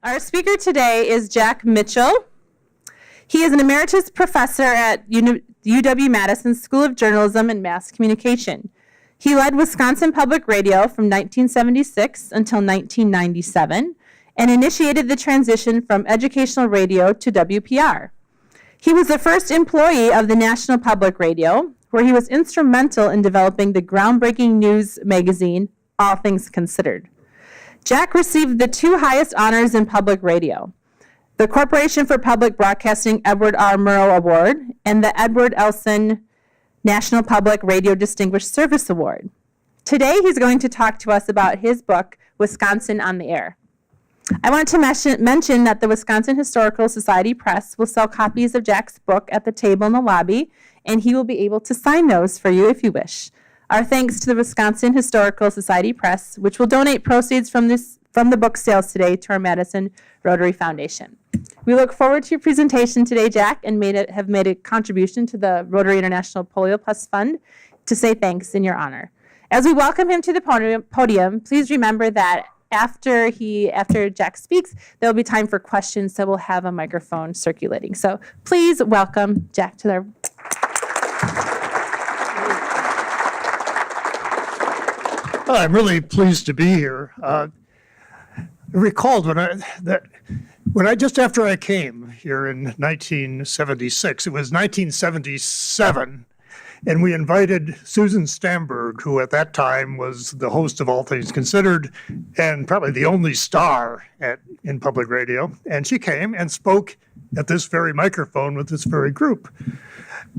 Our speaker today is Jack Mitchell. He is an emeritus professor at UW-Madison School of Journalism and Mass Communication. He led Wisconsin Public Radio from 1976 until 1997 and initiated the transition from educational radio to WPR. He was the first employee of the National Public Radio, where he was instrumental in developing the groundbreaking news magazine, All Things Considered. Jack received the two highest honors in public radio, the Corporation for Public Broadcasting Edward R. Murrow Award and the Edward Elson National Public Radio Distinguished Service Award. Today, he's going to talk to us about his book, Wisconsin on the Air. I want to mention that the Wisconsin Historical Society Press will sell copies of Jack's book at the table in the lobby, and he will be able to sign those for you if you wish. Our thanks to the Wisconsin Historical Society Press, which will donate proceeds from the book sales today to our Madison Rotary Foundation. We look forward to your presentation today, Jack, and have made a contribution to the Rotary International Polio Plus Fund to say thanks in your honor. As we welcome him to the podium, please remember that after Jack speaks, there will be time for questions, so we'll have a microphone circulating. So please welcome Jack to the I'm really pleased to be here. I recalled when I just after I came here in 1976, it was 1977, and we invited Susan Stamberg, who at that time was the host of All Things Considered and probably the only star in public radio, and she came and spoke at this very microphone with this very group.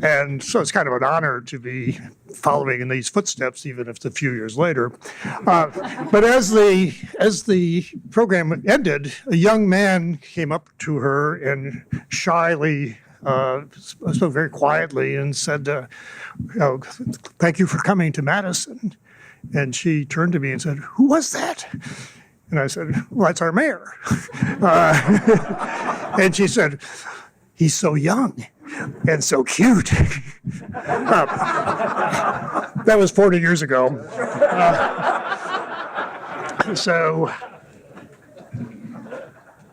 And so it's kind of an honor to be following in these footsteps, even if it's a few years later. But as the program ended, a young man came up to her and shyly, spoke very quietly and said, "Thank you for coming to Madison." And she turned to me and said, "Who was that?" And I said, "Well, that's our mayor." And she said, "He's so young and so cute." That was 40 years ago.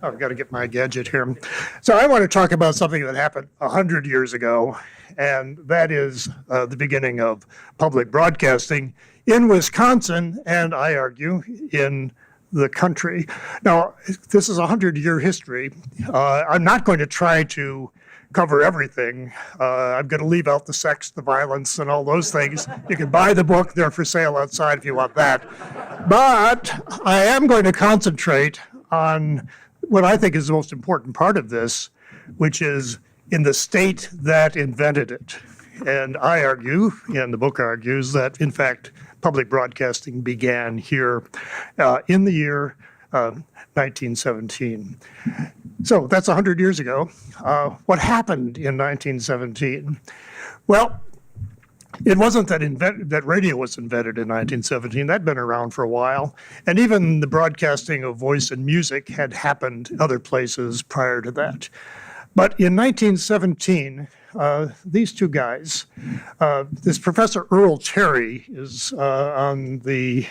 I've got to get my gadget here. So I want to talk about something that happened 100 years ago, and that is the beginning of public broadcasting in Wisconsin, and I argue in the country. Now, this is a 100-year history. I'm not going to try to cover everything. I'm going to leave out the sex, the violence, and all those things. You can buy the book. They're for sale outside if you want that. But I am going to concentrate on what I think is the most important part of this, which is in the state that invented it. And I argue, and the book argues, that, in fact, public broadcasting began here in the year 1917. So that's 100 years ago. What happened in 1917? Well, it wasn't that radio was invented in 1917. That'd been around for a while. And even the broadcasting of voice and music had happened other places prior to that. But in 1917, these two guys, this Professor Earl Terry is on the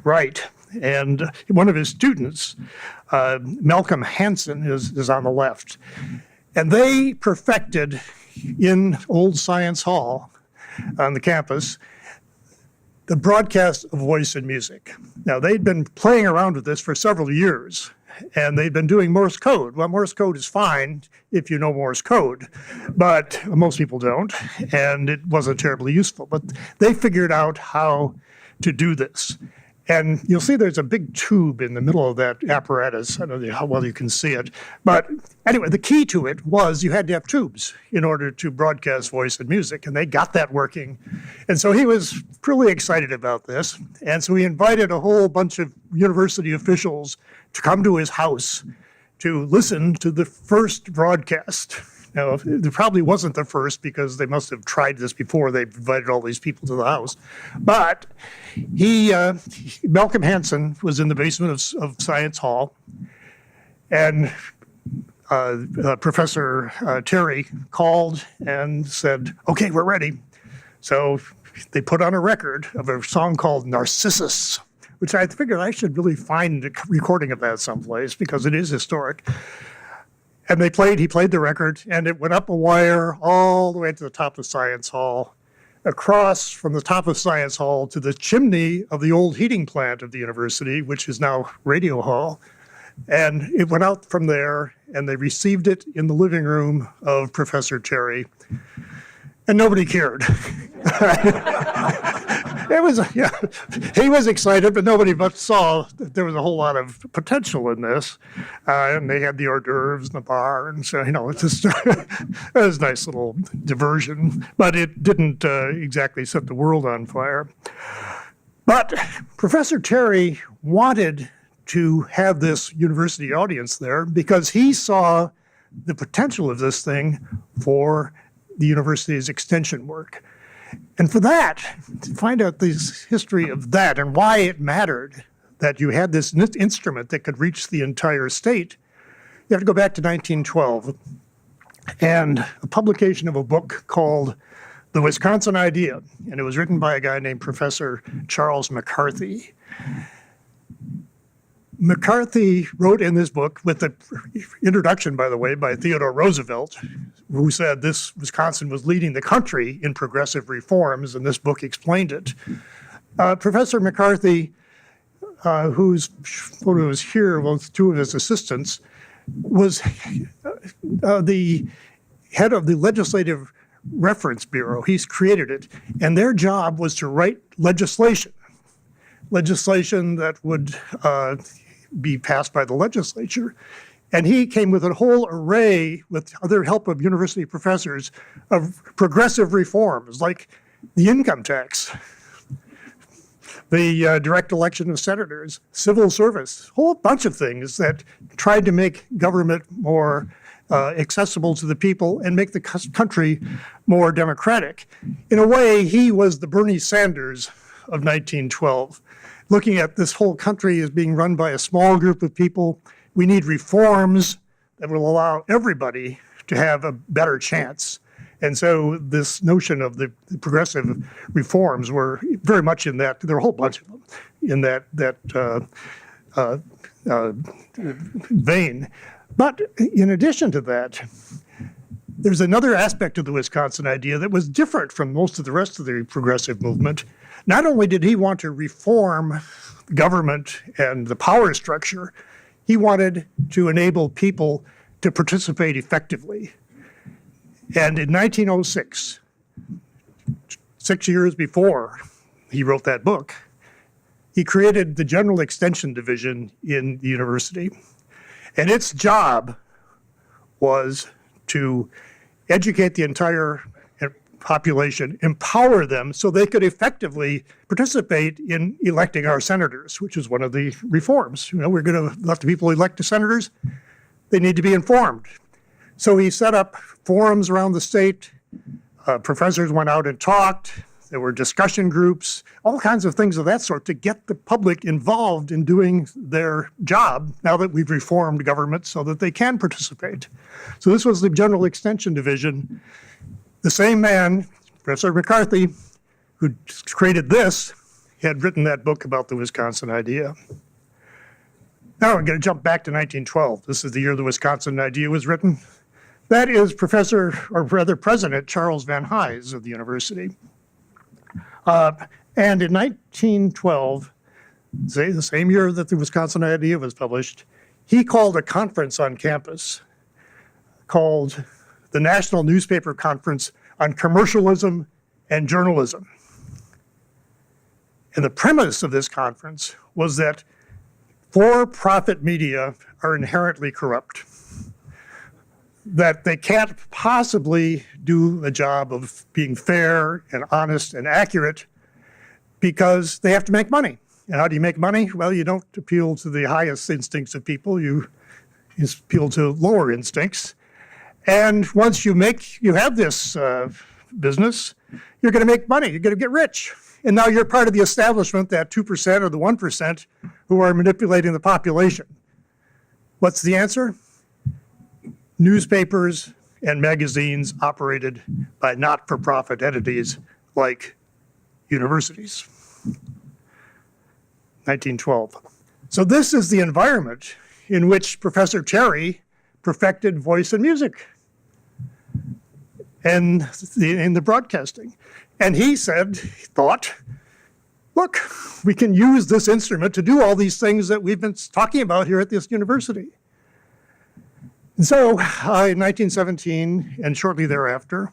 right, and one of his students, Malcolm Hansen, is on the left. And they perfected in Old Science Hall on the campus the broadcast of voice and music. Now, they'd been playing around with this for several years, and they'd been doing Morse code. Well, Morse code is fine if you know Morse code, but most people don't, and it wasn't terribly useful. But they figured out how to do this. And you'll see there's a big tube in the middle of that apparatus. I don't know how well you can see it. But anyway, the key to it was you had to have tubes in order to broadcast voice and music, and they got that working. And so he was really excited about this. And so he invited a whole bunch of university officials to come to his house to listen to the first broadcast. Now, it probably wasn't the first because they must have tried this before they invited all these people to the house. But Malcolm Hansen was in the basement of Science Hall, and Professor Terry called and said, "Okay, we're ready." So they put on a record of a song called Narcissus, which I figured I should really find a recording of that someplace because it is historic. And he played the record, and it went up a wire all the way to the top of Science Hall, across from the top of Science Hall to the chimney of the old heating plant of the university, which is now Radio Hall. And it went out from there, and they received it in the living room of Professor Terry. And nobody cared. It was, yeah, he was excited, but nobody but saw that there was a whole lot of potential in this. And they had the hors d'oeuvres in the bar. And so, it's just, it was a nice little diversion, but it didn't exactly set the world on fire. But Professor Terry wanted to have this university audience there because he saw the potential of this thing for the university's extension work. And for that, to find out the history of that and why it mattered that you had this instrument that could reach the entire state, you have to go back to 1912 and a publication of a book called The Wisconsin Idea. And it was written by a guy named Professor Charles McCarthy. McCarthy wrote in this book, with the introduction, by the way, by Theodore Roosevelt, who said this Wisconsin was leading the country in progressive reforms, and this book explained it. Professor McCarthy, whose photo is here with two of his assistants, was the head of the Legislative Reference Bureau. He's created it, and their job was to write legislation that would be passed by the legislature. And he came with a whole array, with other help of university professors, of progressive reforms like the income tax, the direct election of senators, civil service, a whole bunch of things that tried to make government more accessible to the people and make the country more democratic. In a way, he was the Bernie Sanders of 1912. Looking at this whole country as being run by a small group of people, we need reforms that will allow everybody to have a better chance. And so this notion of the progressive reforms were very much in that. There were a whole bunch of them in that vein. But in addition to that, there's another aspect of the Wisconsin idea that was different from most of the rest of the progressive movement. Not only did he want to reform government and the power structure, he wanted to enable people to participate effectively. And in 1906, 6 years before he wrote that book, he created the General Extension Division in the university. And its job was to educate the entire population, empower them so they could effectively participate in electing our senators, which is one of the reforms. We're going to let the people elect the senators. They need to be informed. So he set up forums around the state. Professors went out and talked. There were discussion groups, all kinds of things of that sort to get the public involved in doing their job now that we've reformed government so that they can participate. So this was the General Extension Division. The same man, Professor McCarthy, who created this, had written that book about the Wisconsin idea. Now I'm going to jump back to 1912. This is the year the Wisconsin idea was written. That is President Charles Van Hise of the university. And in 1912, the same year that the Wisconsin idea was published, he called a conference on campus called the National Newspaper Conference on Commercialism and Journalism. And the premise of this conference was that for-profit media are inherently corrupt, that they can't possibly do a job of being fair and honest and accurate because they have to make money. And how do you make money? Well, you don't appeal to the highest instincts of people, you appeal to lower instincts. And once you have this business, you're going to make money. You're going to get rich. And now you're part of the establishment, that 2% or the 1% who are manipulating the population. What's the answer? Newspapers and magazines operated by not-for-profit entities like universities. 1912. So this is the environment in which Professor Terry perfected voice and music and in the broadcasting. And he thought, look, we can use this instrument to do all these things that we've been talking about here at this university. And so in 1917 and shortly thereafter,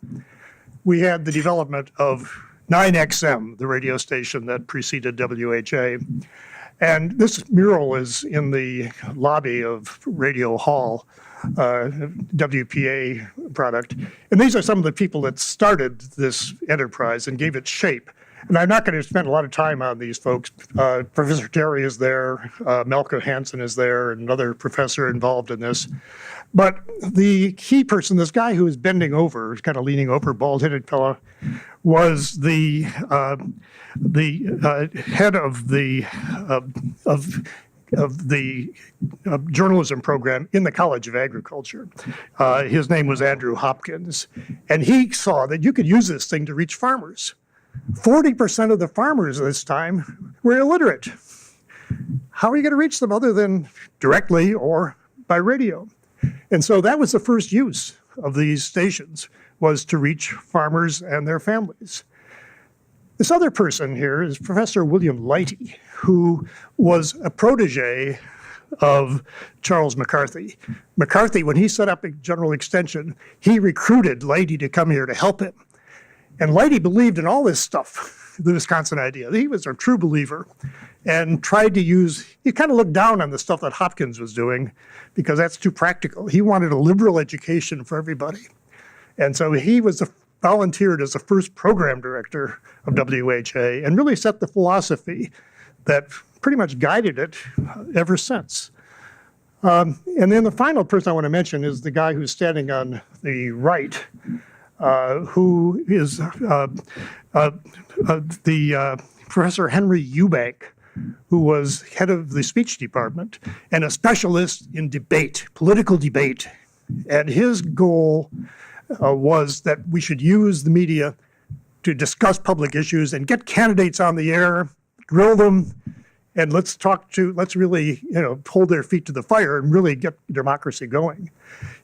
we had the development of 9XM, the radio station that preceded WHA. And this mural is in the lobby of Radio Hall, WPA product. And these are some of the people that started this enterprise and gave it shape. And I'm not going to spend a lot of time on these folks. Professor Terry is there, Melka Hansen is there, and another professor involved in this. But the key person, this guy who was bending over, kind of leaning over, bald-headed fellow, was the head of the journalism program in the College of Agriculture. His name was Andrew Hopkins, and he saw that you could use this thing to reach farmers. 40% of the farmers at this time were illiterate. How are you going to reach them other than directly or by radio? And so that was the first use of these stations, was to reach farmers and their families. This other person here is Professor William Leighty, who was a protege of Charles McCarthy. McCarthy, when he set up a General Extension, he recruited Leighty to come here to help him. And Leighty believed in all this stuff, the Wisconsin idea. He was a true believer and tried to use, he kind of looked down on the stuff that Hopkins was doing because that's too practical. He wanted a liberal education for everybody. And so he volunteered as the first program director of WHA and really set the philosophy that pretty much guided it ever since. And then the final person I want to mention is the guy who's standing on the right, who is Professor Henry Eubank, who was head of the speech department and a specialist in debate, political debate. And his goal was that we should use the media to discuss public issues and get candidates on the air, grill them, and let's really, hold their feet to the fire and really get democracy going.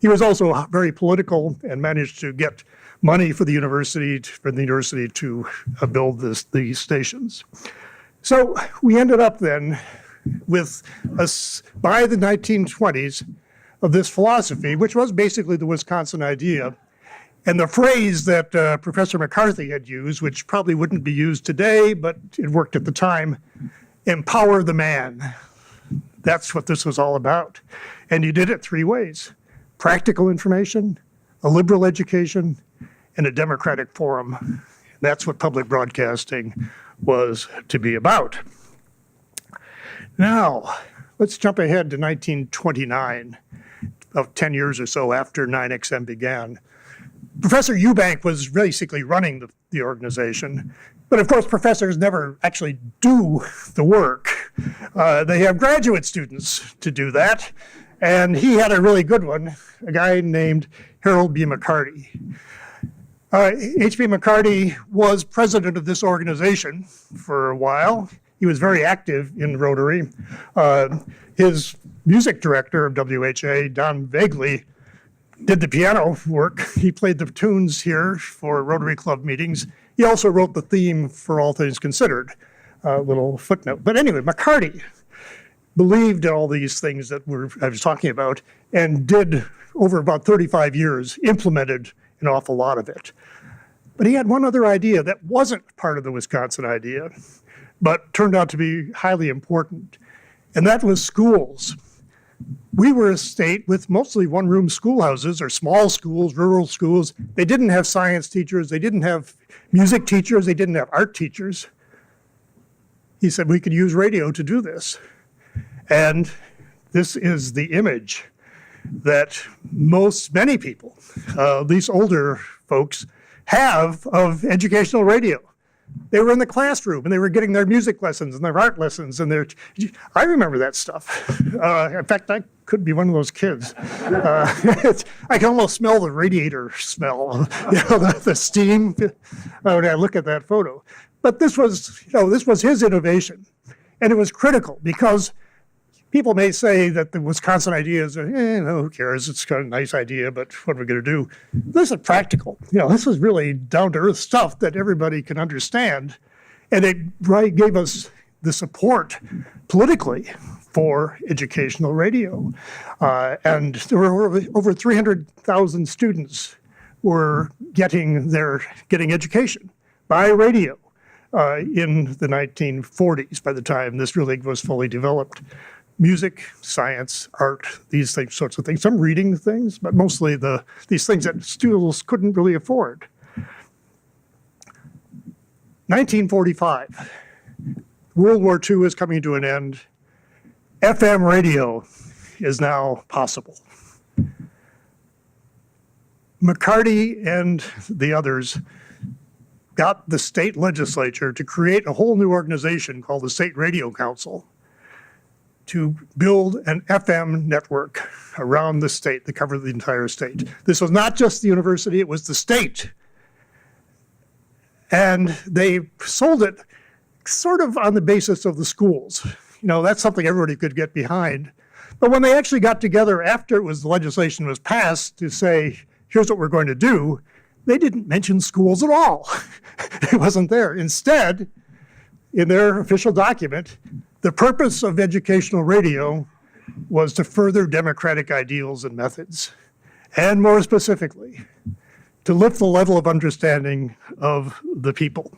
He was also very political and managed to get money for the university to build these stations. So we ended up then with, by the 1920s, of this philosophy, which was basically the Wisconsin idea. And the phrase that Professor McCarthy had used, which probably wouldn't be used today, but it worked at the time, empower the man. That's what this was all about. And he did it three ways: practical information, a liberal education, and a democratic forum. That's what public broadcasting was to be about. Now, let's jump ahead to 1929, about 10 years or so after 9XM began. Professor Eubank was basically running the organization, but of course professors never actually do the work. They have graduate students to do that, and he had a really good one, a guy named Harold B. McCarty. H.B. McCarty was president of this organization for a while. He was very active in Rotary. His music director of WHA, Don Vagley, did the piano work. He played the tunes here for Rotary Club meetings. He also wrote the theme for All Things Considered, a little footnote. But anyway, McCarty believed in all these things that I was talking about and did, over about 35 years, implemented an awful lot of it. But he had one other idea that wasn't part of the Wisconsin idea, but turned out to be highly important, and that was schools. We were a state with mostly one-room schoolhouses or small schools, rural schools. They didn't have science teachers, they didn't have music teachers, they didn't have art teachers. He said we could use radio to do this. And this is the image that many people, these older folks, have of educational radio. They were in the classroom and they were getting their music lessons and their art lessons and I remember that stuff. In fact, I could be one of those kids. I can almost smell the radiator smell, the steam when I look at that photo. But this was his innovation. And it was critical because people may say that the Wisconsin idea is, who cares? It's kind of a nice idea, but what are we going to do? This is practical. This was really down-to-earth stuff that everybody can understand. And it gave us the support politically for educational radio. And there were over 300,000 students were getting education by radio in the 1940s by the time this really was fully developed. Music, science, art, these sorts of things. Some reading things, but mostly these things that students couldn't really afford. 1945, World War II is coming to an end. FM radio is now possible. McCarty and the others got the state legislature to create a whole new organization called the State Radio Council to build an FM network around the state that covered the entire state. This was not just the university, it was the state. And they sold it sort of on the basis of the schools. That's something everybody could get behind. But when they actually got together after the legislation was passed to say, here's what we're going to do, they didn't mention schools at all. It wasn't there. Instead, in their official document, the purpose of educational radio was to further democratic ideals and methods, and more specifically, to lift the level of understanding of the people,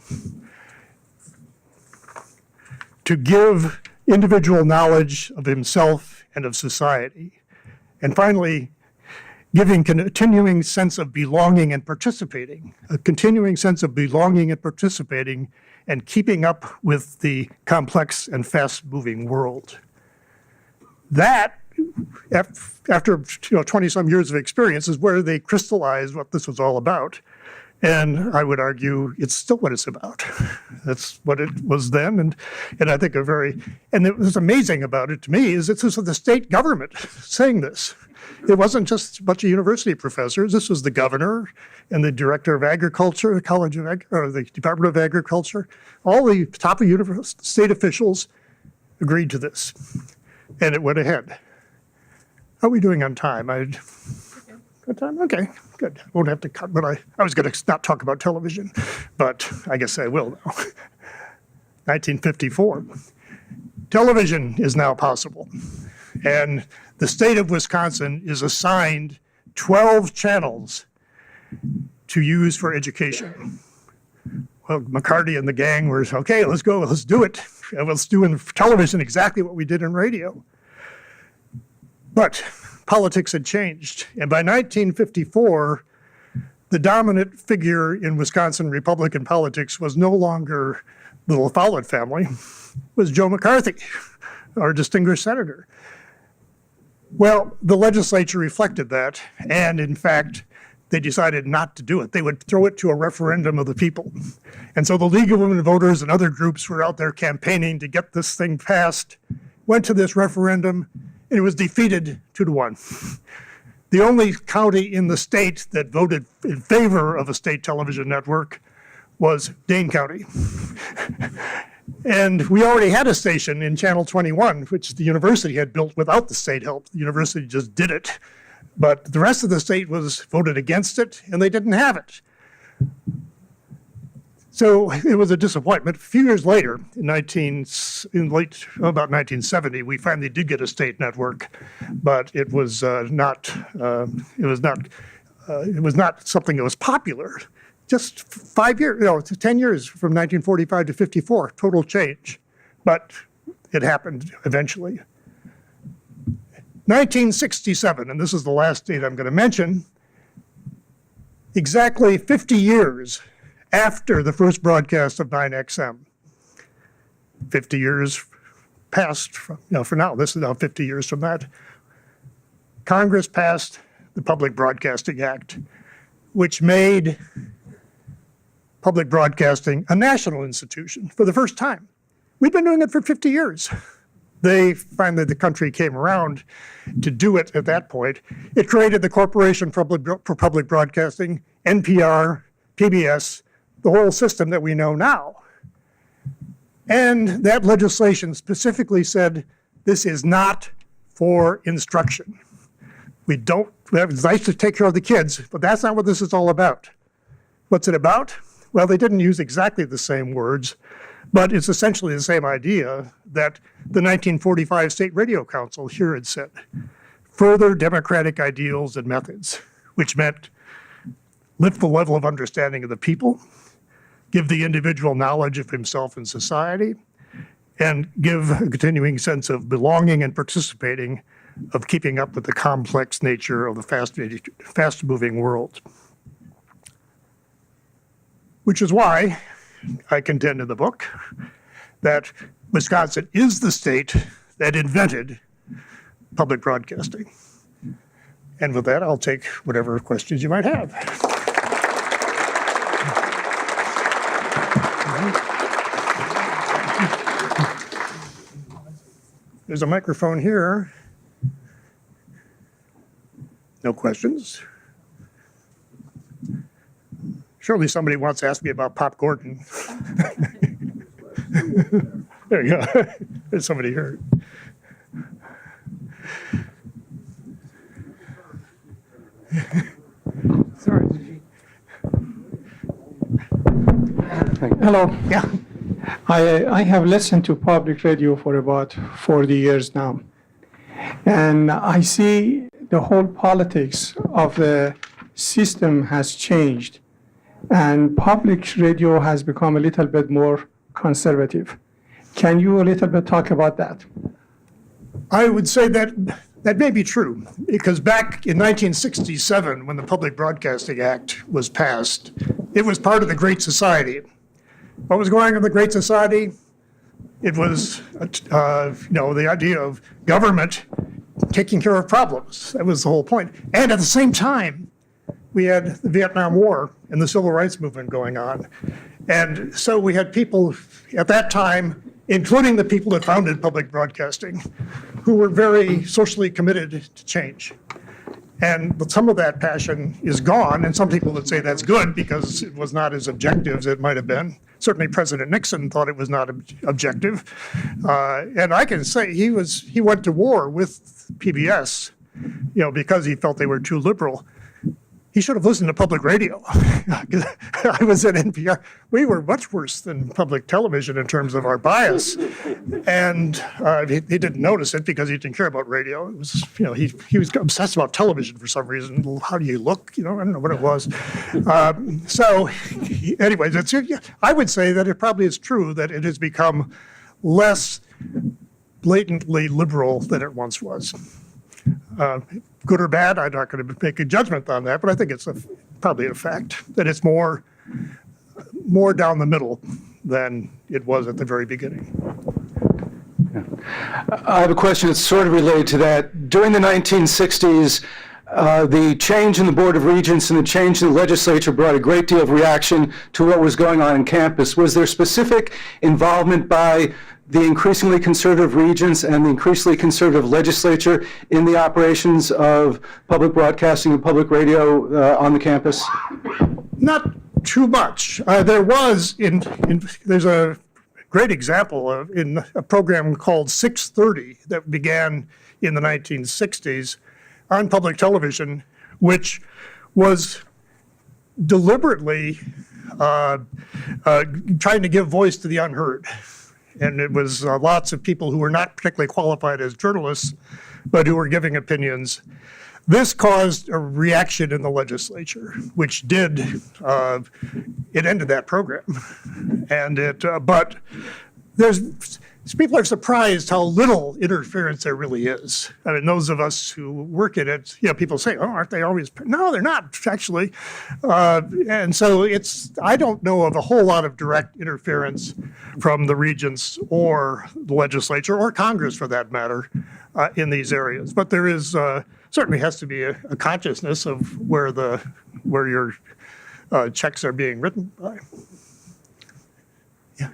to give individual knowledge of himself and of society, and finally, giving continuing sense of belonging and participating, a continuing sense of belonging and participating, and keeping up with the complex and fast-moving world. That, after 20-some years of experience, is where they crystallized what this was all about. And I would argue it's still what it's about. That's what it was then. And I think and it was amazing about it to me is this was the state government saying this. It wasn't just a bunch of university professors. This was the governor and the director of agriculture, the Department of Agriculture. All the top of state officials agreed to this, and it went ahead. How are we doing on time? Good time? Okay, good. Won't have to cut, but I was going to not talk about television, but I guess I will now. 1954. Television is now possible, and the state of Wisconsin is assigned 12 channels to use for education. Well, McCarty and the gang were, okay, let's go, let's do it. And let's do in television exactly what we did in radio. But politics had changed. And by 1954, the dominant figure in Wisconsin Republican politics was no longer the Follett family, it was Joe McCarthy, our distinguished senator. Well, the legislature reflected that, and in fact, they decided not to do it. They would throw it to a referendum of the people. And so the League of Women Voters and other groups were out there campaigning to get this thing passed, went to this referendum, and it was defeated 2-1. The only county in the state that voted in favor of a state television network was Dane County. And we already had a station in Channel 21, which the university had built without the state help. The university just did it. But the rest of the state voted against it, and they didn't have it. So it was a disappointment. A few years later, about 1970, we finally did get a state network, but it was not something that was popular. Just 10 years from 1945 to 54, total change. But it happened eventually. 1967, and this is the last date I'm going to mention, exactly 50 years after the first broadcast of 9XM. 50 years passed, for now, this is now 50 years from that. Congress passed the Public Broadcasting Act, which made public broadcasting a national institution for the first time. We've been doing it for 50 years. Finally, the country came around to do it at that point. It created the Corporation for Public Broadcasting, NPR, PBS, the whole system that we know now. And that legislation specifically said this is not for instruction. It's nice to take care of the kids, but that's not what this is all about. What's it about? Well, they didn't use exactly the same words, but it's essentially the same idea that the 1945 State Radio Council here had said. Further democratic ideals and methods, which meant lift the level of understanding of the people, give the individual knowledge of himself and society, and give a continuing sense of belonging and participating, of keeping up with the complex nature of the fast-moving world. Which is why I contend in the book that Wisconsin is the state that invented public broadcasting. And with that, I'll take whatever questions you might have. There's a microphone here. No questions? Surely somebody wants to ask me about Pop Gordon. There you go. There's somebody here. Sorry. Hello. Yeah. I have listened to public radio for about 40 years now. And I see the whole politics of the system has changed. And public radio has become a little bit more conservative. Can you a little bit talk about that? I would say that that may be true, because back in 1967, when the Public Broadcasting Act was passed, it was part of the Great Society. What was going on in the Great Society? It was, the idea of government taking care of problems. That was the whole point. And at the same time, we had the Vietnam War and the Civil Rights Movement going on. And so we had people at that time, including the people that founded public broadcasting, who were very socially committed to change. And some of that passion is gone, and some people would say that's good because it was not as objective as it might have been. Certainly President Nixon thought it was not objective. And I can say he went to war with PBS, because he felt they were too liberal. He should have listened to public radio. I was at NPR. We were much worse than public television in terms of our bias. And he didn't notice it because he didn't care about radio. It was, he was obsessed about television for some reason. How do you look? I don't know what it was. Anyways, I would say that it probably is true that it has become less blatantly liberal than it once was. Good or bad, I'm not going to make a judgment on that, but I think it's probably a fact that it's more down the middle than it was at the very beginning. I have a question that's sort of related to that. During the 1960s, the change in the Board of Regents and the change in the legislature brought a great deal of reaction to what was going on in campus. Was there specific involvement by the increasingly conservative regents and the increasingly conservative legislature in the operations of public broadcasting and public radio on the campus? Not too much. There's a great example in a program called 630 that began in the 1960s on public television, which was deliberately trying to give voice to the unheard. And it was lots of people who were not particularly qualified as journalists, but who were giving opinions. This caused a reaction in the legislature, which it ended that program. And but people are surprised how little interference there really is. I mean, those of us who work in it, people say, "Oh, aren't they always?" No, they're not actually. And so I don't know of a whole lot of direct interference from the regents or the legislature or Congress, for that matter, in these areas. But there is certainly has to be a consciousness of where your checks are being written by. Yeah.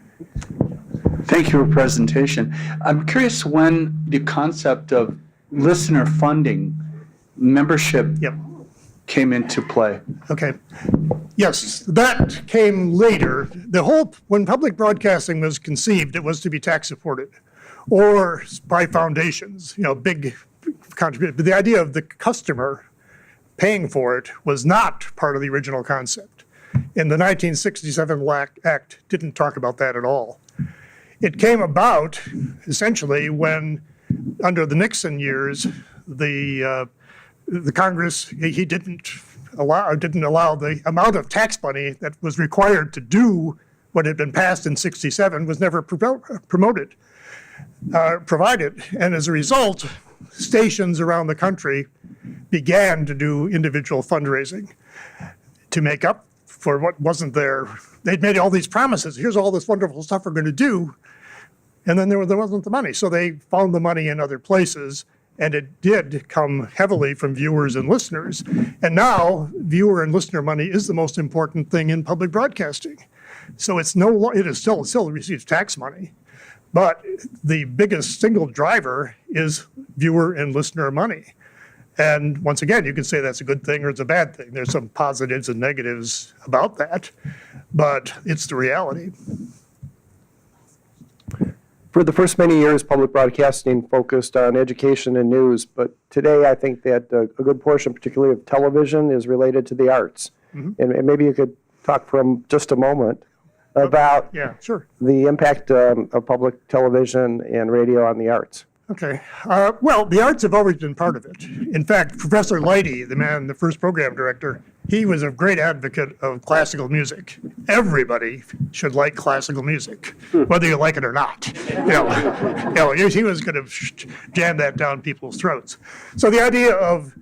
Thank you for your presentation. I'm curious when the concept of listener funding membership Yep. came into play? Okay. Yes, that came later. When public broadcasting was conceived, it was to be tax supported or by foundations, big contribution. But the idea of the customer paying for it was not part of the original concept. And the 1967 Act didn't talk about that at all. It came about essentially when, under the Nixon years, the Congress didn't allow the amount of tax money that was required to do what had been passed in '67 was never provided, and as a result, stations around the country began to do individual fundraising to make up for what wasn't there. They'd made all these promises. Here's all this wonderful stuff we're going to do. And then there wasn't the money. So they found the money in other places. And it did come heavily from viewers and listeners. And now viewer and listener money is the most important thing in public broadcasting. So it still receives tax money. But the biggest single driver is viewer and listener money. And once again, you can say that's a good thing or it's a bad thing. There's some positives and negatives about that, but it's the reality. For the first many years, public broadcasting focused on education and news, but today I think that a good portion, particularly of television, is related to the arts. And maybe you could talk for just a moment about the impact of public television and radio on the arts. Okay. Well, the arts have always been part of it. In fact, Professor Leidy, the first program director, he was a great advocate of classical music. Everybody should like classical music, whether you like it or not. He was going to jam that down people's throats. So the idea of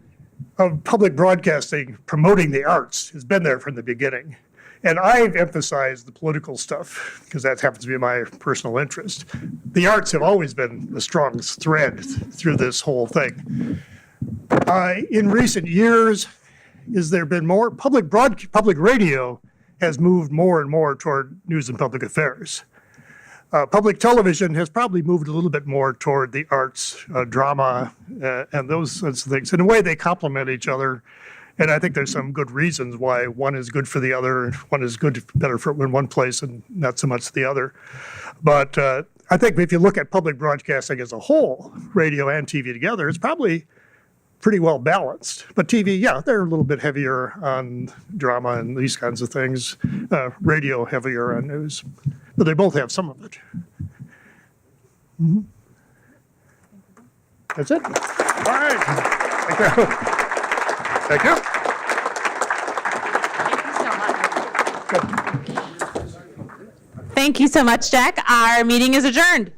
public broadcasting promoting the arts has been there from the beginning. And I've emphasized the political stuff because that happens to be my personal interest. The arts have always been the strongest thread through this whole thing. In recent years, has there been more? Public radio has moved more and more toward news and public affairs. Public television has probably moved a little bit more toward the arts, drama, and those sorts of things. In a way, they complement each other. And I think there's some good reasons why one is good for the other, one is better for in one place and not so much the other. But I think if you look at public broadcasting as a whole, radio and TV together, it's probably pretty well balanced. But TV, they're a little bit heavier on drama and these kinds of things, radio heavier on news. But they both have some of it. That's it. All right. Thank you. Thank you. Thank you so much, Jack. Our meeting is adjourned.